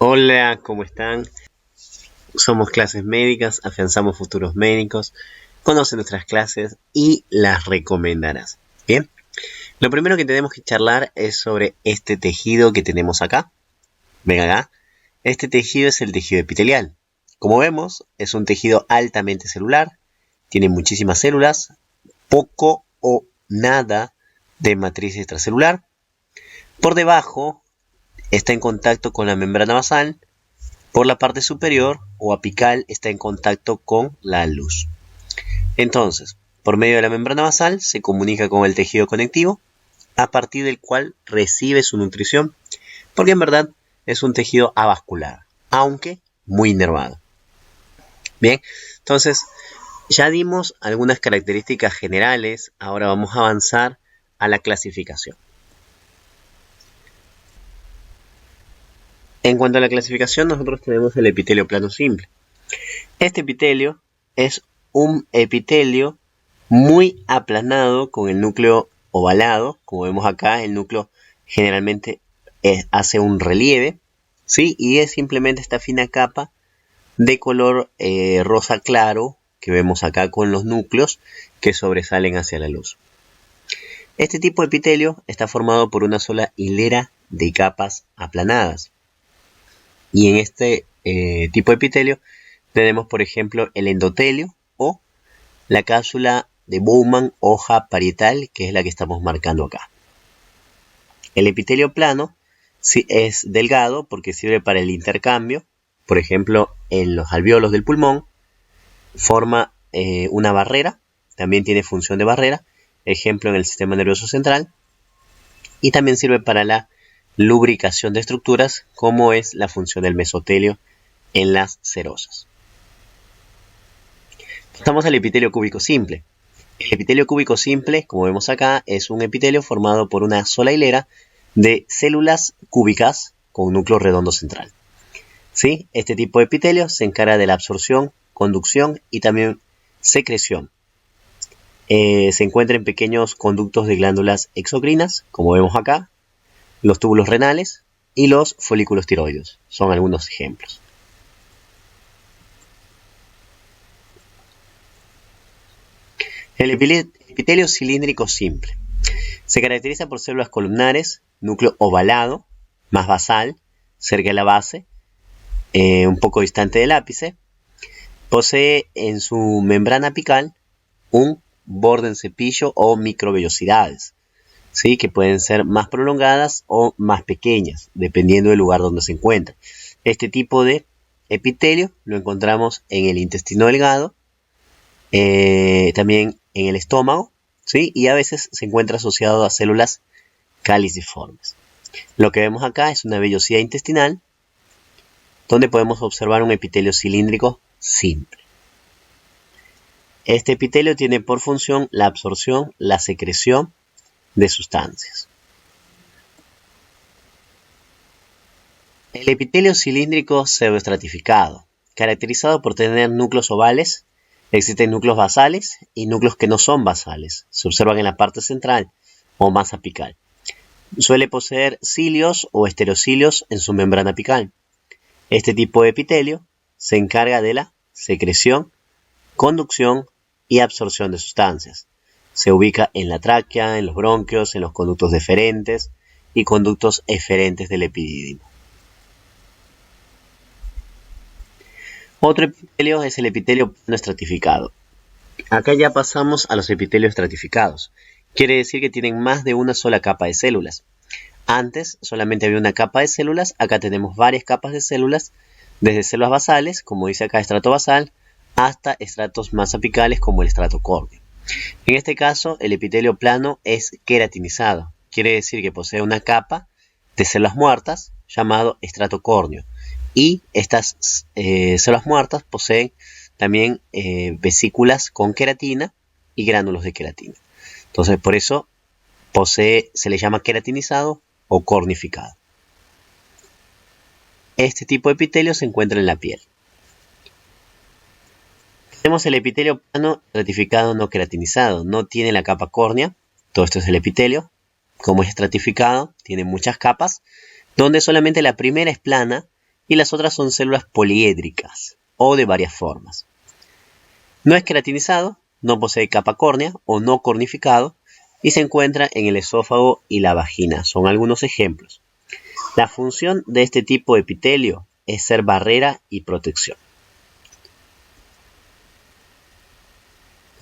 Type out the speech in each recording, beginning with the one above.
Hola, ¿cómo están? Somos Clases Médicas, afianzamos futuros médicos. Conoce nuestras clases y las recomendarás. Bien, lo primero que tenemos que charlar es sobre este tejido que tenemos acá. Ven acá. Este tejido es el tejido epitelial. Como vemos, es un tejido altamente celular. Tiene muchísimas células, poco o nada de matriz extracelular. Por debajo está en contacto con la membrana basal. Por la parte superior o apical está en contacto con la luz. Entonces, por medio de la membrana basal se comunica con el tejido conectivo, a partir del cual recibe su nutrición, porque en verdad es un tejido avascular, aunque muy inervado. Bien, entonces ya dimos algunas características generales, ahora vamos a avanzar a la clasificación. En cuanto a la clasificación, nosotros tenemos el epitelio plano simple. Este epitelio es un epitelio muy aplanado con el núcleo ovalado. Como vemos acá, el núcleo generalmente hace un relieve, ¿sí? Y es simplemente esta fina capa de color rosa claro que vemos acá con los núcleos que sobresalen hacia la luz. Este tipo de epitelio está formado por una sola hilera de capas aplanadas. Y en este tipo de epitelio tenemos, por ejemplo, el endotelio o la cápsula de Bowman, hoja parietal, que es la que estamos marcando acá. El epitelio plano sí es delgado porque sirve para el intercambio. Por ejemplo, en los alvéolos del pulmón forma una barrera, también tiene función de barrera, ejemplo en el sistema nervioso central, y también sirve para la lubricación de estructuras, como es la función del mesotelio en las cerosas. Pasamos al epitelio cúbico simple. El epitelio cúbico simple, como vemos acá, es un epitelio formado por una sola hilera de células cúbicas con un núcleo redondo central. ¿Sí? Este tipo de epitelio se encarga de la absorción, conducción y también secreción. Se encuentra en pequeños conductos de glándulas exocrinas, como vemos acá, los túbulos renales y los folículos tiroides. Son algunos ejemplos. El epitelio cilíndrico simple se caracteriza por células columnares, núcleo ovalado, más basal, cerca de la base, un poco distante del ápice. Posee en su membrana apical un borde en cepillo o microvellosidades, ¿sí? Que pueden ser más prolongadas o más pequeñas, dependiendo del lugar donde se encuentra. Este tipo de epitelio lo encontramos en el intestino delgado, también en el estómago, ¿sí? Y a veces se encuentra asociado a células caliciformes. Lo que vemos acá es una vellosidad intestinal, donde podemos observar un epitelio cilíndrico simple. Este epitelio tiene por función la absorción, la secreción de sustancias. El epitelio cilíndrico pseudoestratificado, caracterizado por tener núcleos ovales. Existen núcleos basales y núcleos que no son basales. Se observan en la parte central o más apical. Suele poseer cilios o estereocilios en su membrana apical. Este tipo de epitelio se encarga de la secreción, conducción y absorción de sustancias. Se ubica en la tráquea, en los bronquios, en los conductos deferentes y conductos eferentes del epidídimo. Otro epitelio es el epitelio plano estratificado. Acá ya pasamos a los epitelios estratificados. Quiere decir que tienen más de una sola capa de células. Antes solamente había una capa de células, acá tenemos varias capas de células, desde células basales, como dice acá estrato basal, hasta estratos más apicales como el estrato córneo. En este caso, el epitelio plano es queratinizado. Quiere decir que posee una capa de células muertas llamado estrato córneo. Y estas células muertas poseen también vesículas con queratina y gránulos de queratina. Entonces, por eso se le llama queratinizado o cornificado. Este tipo de epitelio se encuentra en la piel. Tenemos el epitelio plano estratificado no queratinizado. No tiene la capa córnea. Todo esto es el epitelio. Como es estratificado, tiene muchas capas, donde solamente la primera es plana y las otras son células poliédricas o de varias formas. No es queratinizado, no posee capa córnea o no cornificado y se encuentra en el esófago y la vagina. Son algunos ejemplos. La función de este tipo de epitelio es ser barrera y protección.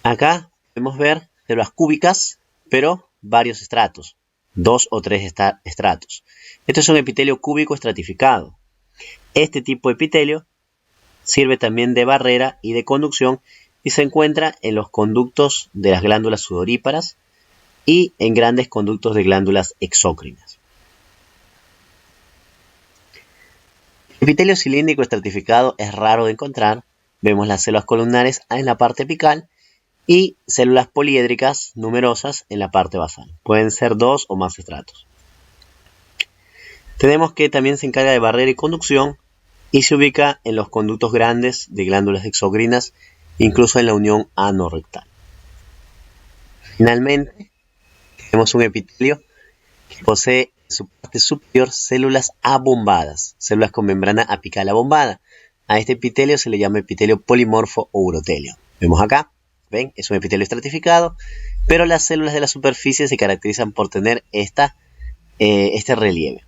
Acá podemos ver células cúbicas, pero varios estratos, 2 o 3 estratos. Este es un epitelio cúbico estratificado. Este tipo de epitelio sirve también de barrera y de conducción y se encuentra en los conductos de las glándulas sudoríparas y en grandes conductos de glándulas exócrinas. El epitelio cilíndrico estratificado es raro de encontrar. Vemos las células columnares en la parte apical y células poliédricas numerosas en la parte basal. Pueden ser 2 o más estratos. Tenemos que también se encarga de barrera y conducción y se ubica en los conductos grandes de glándulas exocrinas, incluso en la unión anorrectal. Finalmente, tenemos un epitelio que posee en su parte superior células abombadas, células con membrana apical abombada. A este epitelio se le llama epitelio polimorfo o urotelio. Vemos acá, ¿ven? Es un epitelio estratificado, pero las células de la superficie se caracterizan por tener este relieve.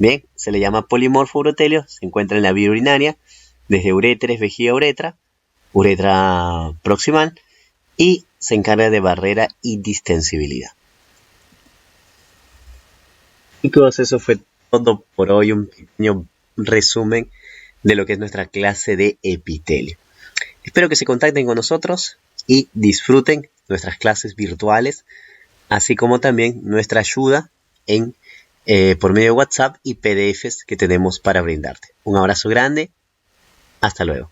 Bien, se le llama polimorfo urotelio, se encuentra en la vía urinaria, desde uréteres, vejiga, uretra proximal, y se encarga de barrera y distensibilidad. Chicos, eso fue todo por hoy, un pequeño resumen de lo que es nuestra clase de epitelio. Espero que se contacten con nosotros y disfruten nuestras clases virtuales, así como también nuestra ayuda por medio de WhatsApp y PDFs que tenemos para brindarte. Un abrazo grande, hasta luego.